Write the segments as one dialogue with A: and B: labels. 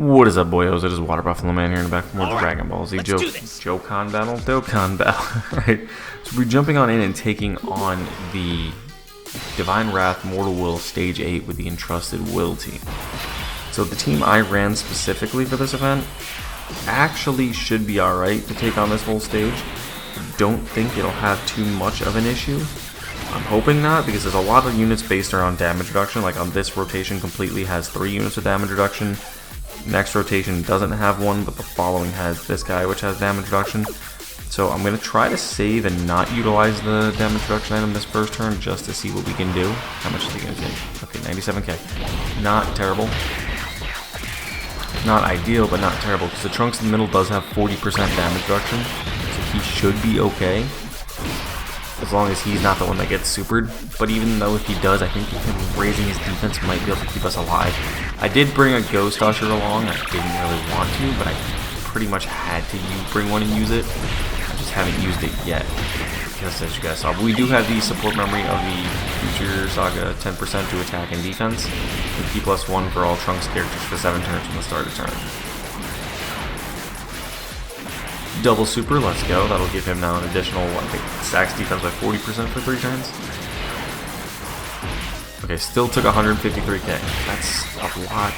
A: What is up, boyos? It is Water Buffalo Man here in the back for more Dragon Ball Z Dokkan battle. Dokkan battle. Right. So we're jumping on in and taking on the Divine Wrath Mortal Will Stage 8 with the Entrusted Will team. So the team I ran specifically for this event actually should be alright to take on this whole stage. I don't think it'll have too much of an issue. I'm hoping not, because there's a lot of units based around damage reduction. Like on this rotation completely has 3 units of damage reduction. Next rotation doesn't have one, but the following has this guy, which has damage reduction. So I'm going to try to save and not utilize the damage reduction item this first turn, just to see what we can do. How much is he going to take? Okay, 97k. Not terrible. Not ideal, but not terrible, because the Trunks in the middle does have 40% damage reduction, so he should be okay. As long as he's not the one that gets supered. But even though if he does, I think raising his defense might be able to keep us alive. I did bring a Ghost Usher along. I didn't really want to, but I pretty much had to bring one and use it. I just haven't used it yet, because as you guys saw. But we do have the support memory of the Future Saga 10% to attack and defense, with P+1 for all Trunks characters for 7 turns from the start of turn. Double super, let's go. That'll give him now an additional, I think, stacks defense by 40% for 3 turns. Okay, still took 153k. That's a lot.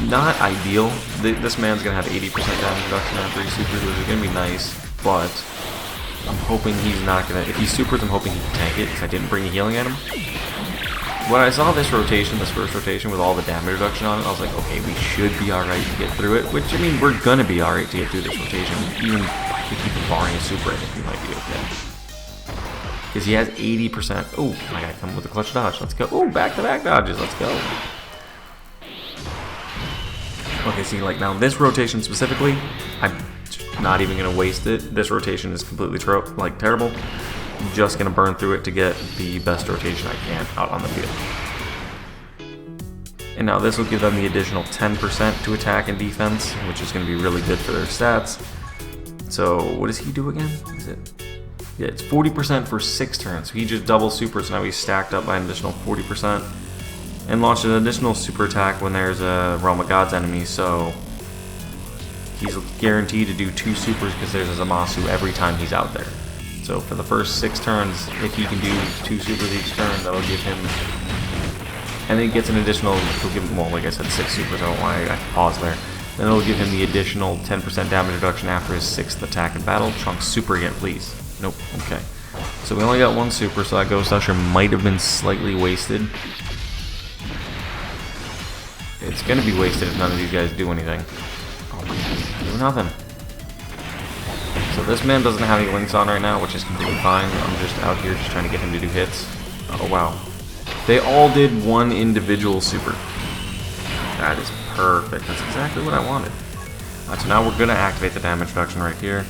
A: Not ideal. This man's gonna have 80% damage reduction after he supers, which is gonna be nice, but I'm hoping he's not gonna. If he supers, I'm hoping he can tank it, because I didn't bring a healing item. When I saw this rotation, this first rotation with all the damage reduction on it, I was like, okay, we should be alright to get through it. Which, I mean, we're gonna be alright to get through this rotation. Even if we keep barring a super, I think we might be okay. Because he has 80%. Oh, I gotta come with a clutch dodge. Let's go. Oh, back-to-back dodges. Let's go. Okay, see, like, now this rotation specifically, I'm not even gonna waste it. This rotation is completely terrible. I'm just going to burn through it to get the best rotation I can out on the field. And now this will give them the additional 10% to attack and defense, which is going to be really good for their stats. So what does he do again? Is it? Yeah, it's 40% for 6 turns. So he just double super, so now he's stacked up by an additional 40%. And launched an additional super attack when there's a Realm of Gods enemy, so he's guaranteed to do 2 supers because there's a Zamasu every time he's out there. So for the first 6 turns, if he can do 2 supers each turn, that'll give him, and then he gets an additional, he'll give him, well, like I said, 6 supers, I don't know why I paused there. Then it'll give him the additional 10% damage reduction after his 6th attack in battle. Trunks, super again, please. Nope, okay. So we only got 1 super, so that Ghost Usher might have been slightly wasted. It's gonna be wasted if none of these guys do anything. Oh my god, do nothing. So this man doesn't have any links on right now, which is completely fine. I'm just out here just trying to get him to do hits. Oh wow. They all did 1 individual super. That is perfect. That's exactly what I wanted. Alright, so now we're going to activate the damage reduction right here.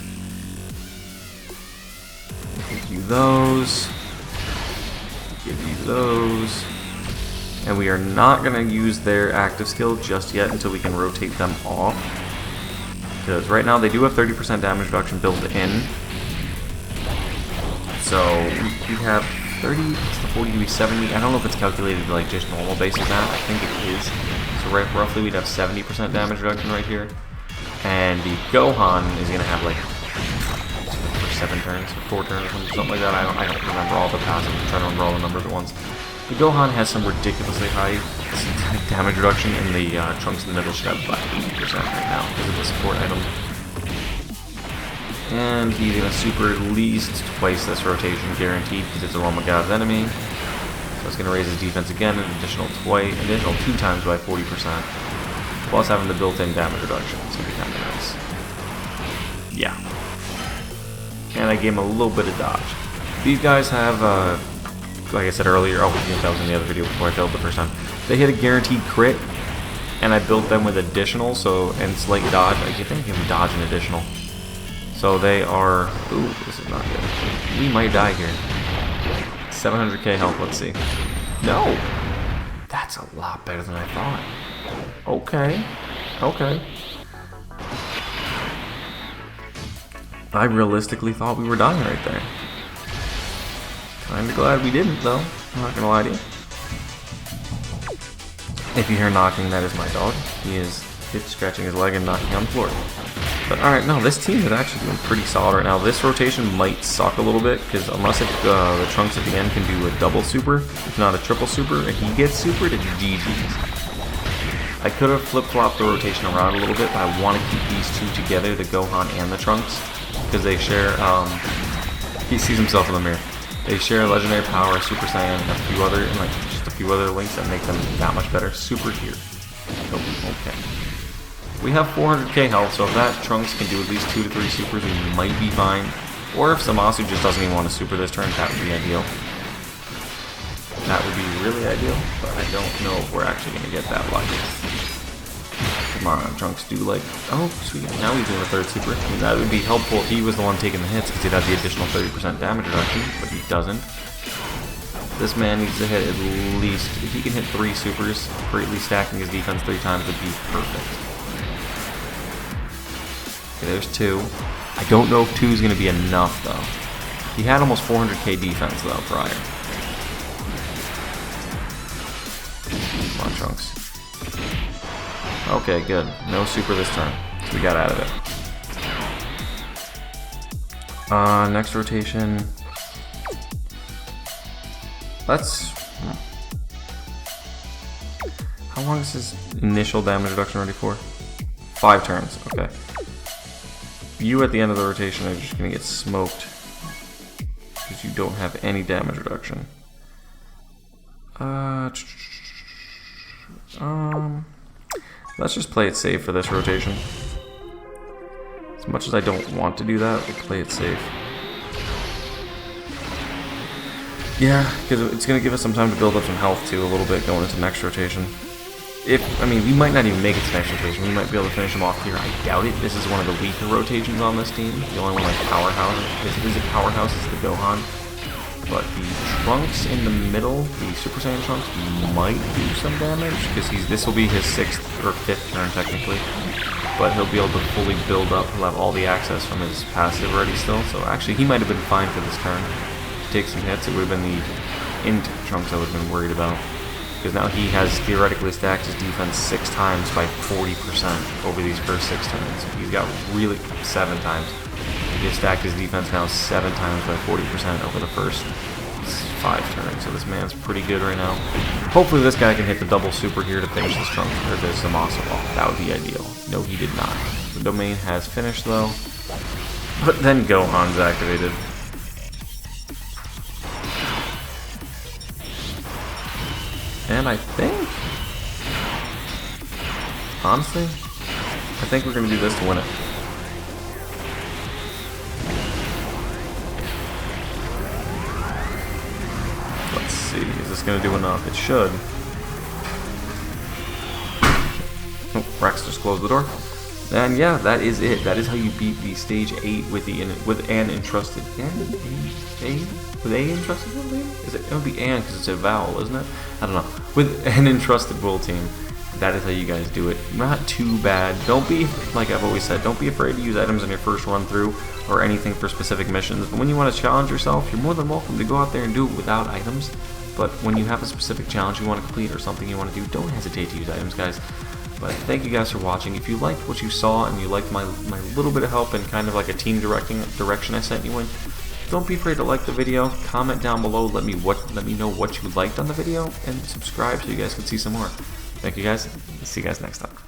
A: Give you those. Give you those. And we are not going to use their active skill just yet until we can rotate them off. Because right now they do have 30% damage reduction built in. So we have 30, it's the 40 to be 70. I don't know if it's calculated like just normal basic math. I think it is. So roughly we'd have 70% damage reduction right here. And the Gohan is going to have like for 7 turns, 4 turns, or something like that. I don't remember all the passives. I'm trying to remember all the numbers at once. The Gohan has some ridiculously high damage reduction, and the Trunks in the middle should have about 80% right now because of the support item. And he's going to super at least twice this rotation, guaranteed, because it's a Realm of Gods enemy. So it's going to raise his defense again an additional 2 times by 40%, plus having the built-in damage reduction. It's going to be kind of nice. Yeah. And I gave him a little bit of dodge. These guys have like I said earlier, oh, that was in the other video before I failed the first time. They hit a guaranteed crit, and I built them with additional, and slight dodge. I think I give them dodge and additional. So they are, ooh, this is not good. We might die here. 700k health, let's see. No! That's a lot better than I thought. Okay. Okay. I realistically thought we were dying right there. Kinda glad we didn't, though. I'm not gonna lie to you. If you hear knocking, that is my dog. He is hit scratching his leg and knocking on the floor. But alright, no, this team is actually doing pretty solid right now. This rotation might suck a little bit, because unless the Trunks at the end can do a double super, if not a triple super, and he gets supered, it's GG's. I could have flip-flopped the rotation around a little bit, but I want to keep these two together, the Gohan and the Trunks, because they share, he sees himself in the mirror. They share legendary power, Super Saiyan, and a few other, and like just a few other links that make them that much better. Super here. Oh, okay. We have 400k health, so if that Trunks can do at least 2 to 3 supers, we might be fine. Or if Zamasu just doesn't even want to super this turn, that would be ideal. That would be really ideal, but I don't know if we're actually going to get that lucky. Come on, Trunks, do like... Oh, sweet. Now he's doing a third super. I mean, that would be helpful if he was the one taking the hits, because he'd have the additional 30% damage reduction, but he doesn't. This man needs to hit at least... If he can hit 3 supers, greatly stacking his defense 3 times would be perfect. Okay, there's 2. I don't know if 2 is going to be enough, though. He had almost 400k defense, though, prior. Come on, Trunks. Okay, good. No super this turn. So we got out of it. Next rotation. Let's... How long is his initial damage reduction ready for? 5 turns. Okay. You at the end of the rotation are just going to get smoked. Because you don't have any damage reduction. Let's just play it safe for this rotation. As much as I don't want to do that, we'll play it safe. Yeah, because it's going to give us some time to build up some health too, a little bit going into next rotation. I mean, we might not even make it to next rotation. We might be able to finish them off here. I doubt it. This is one of the weaker rotations on this team. The only one like powerhouse. If it is a powerhouse, is the Gohan. But the Trunks in the middle, the Super Saiyan Trunks, might do some damage, because this will be his 6th or 5th turn technically. But he'll be able to fully build up, he'll have all the access from his passive already still. So actually he might have been fine for this turn. To take some hits, it would have been the Int Trunks I would have been worried about. Because now he has theoretically stacked his defense 6 times by 40% over these first 6 turns. He's got really 7 times. He has stacked his defense now 7 times by 40% over the first 5 turns. So this man's pretty good right now. Hopefully this guy can hit the double super here to finish this Trunks or this Zamasu off. That would be ideal. No, he did not. The domain has finished though. But then Gohan's activated. And I think, honestly, I think we're going to do this to win it. Let's see, is this going to do enough? It should. Oh, Rex just closed the door. And yeah, that is it. That is how you beat the stage 8 with an entrusted. With a entrusted world team? It would be an because it's a vowel, isn't it? I don't know. With an entrusted world team, that is how you guys do it. Not too bad. Don't be, like I've always said, don't be afraid to use items in your first run through or anything for specific missions. But when you want to challenge yourself, you're more than welcome to go out there and do it without items. But when you have a specific challenge you want to complete or something you want to do, don't hesitate to use items, guys. But thank you guys for watching. If you liked what you saw and you liked my little bit of help and kind of like a team direction I sent you in, don't be afraid to like the video, comment down below, let me know what you liked on the video, and subscribe so you guys can see some more. Thank you guys, see you guys next time.